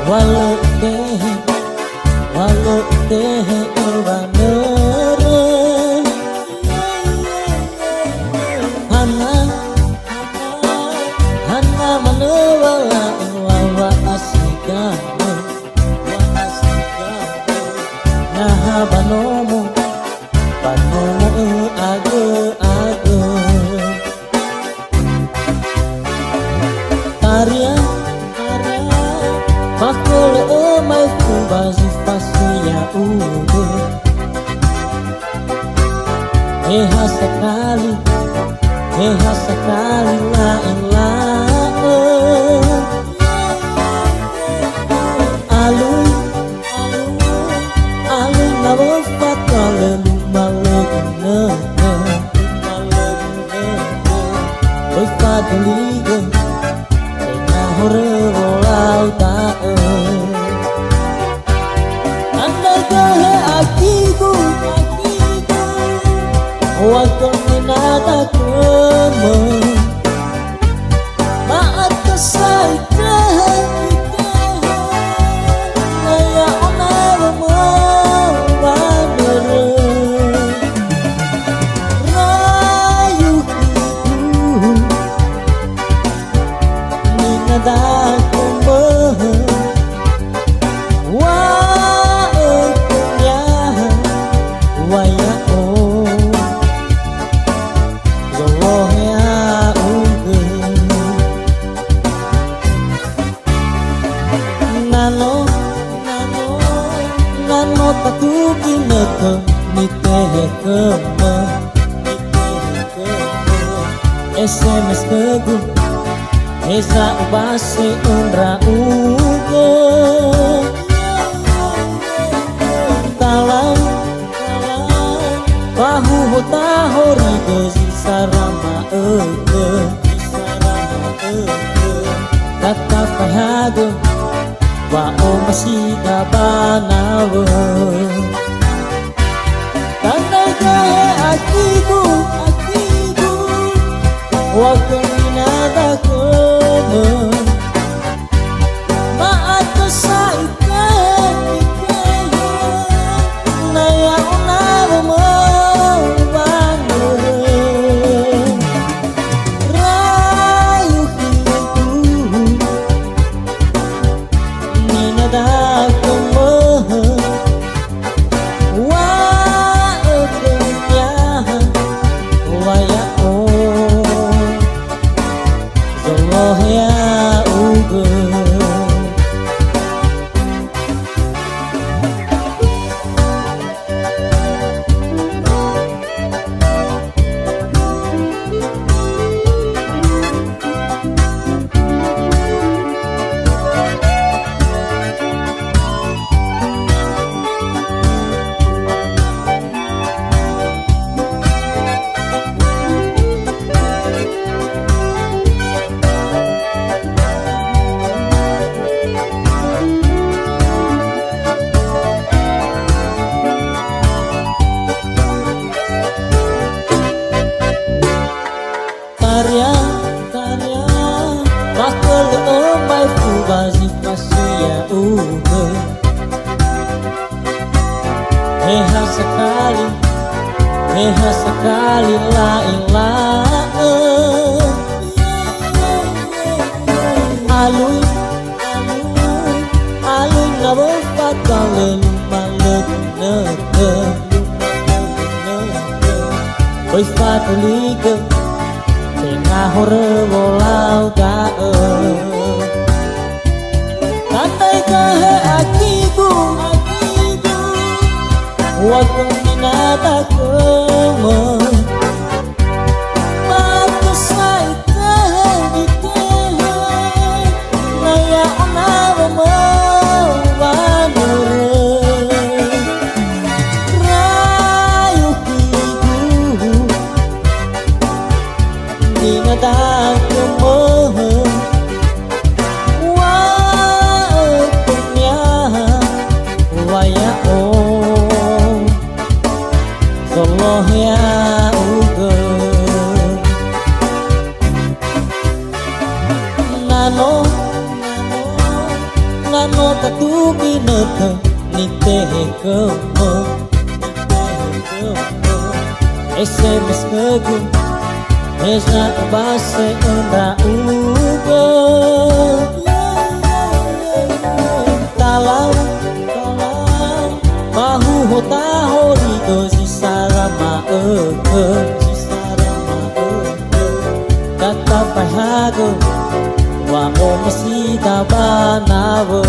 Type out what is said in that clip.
walau teh baneren hana manewala wawa asigane nah banomo age Arya makole mai kubazi pasia ude Eha sekali lain alun nabos patale lumalene Oi paduligen hore walau tae andai kahe akiku waktu minata kemo maat kesai naya onar mau bandere rayu hidu ninadaku nano tatuki neke nitehe keme SMS kegu esa ubase undra uge talau bahu hota hori gezi sarama ege kata fahaga wa o masih kabanawe tandai kahe akiku waktu minata keme maat kesai naya onar mau bandere rayu hidu ninadaku karya makele omai fugazi pasia uge Eha sekali lain alun nabos patale lumalene Oi patulige tengah hore walau tae tandai kahe akiku waktu minata kemo maat kesai naya onar mau bandere rayu hidu ninadaku waya oh Allah ya ngano katuki nete nitehe kemo SMS ngegum Esna base enda ugo Talau Bahu hota hori dozi sarama eke Kata pahago Wa o masita banawe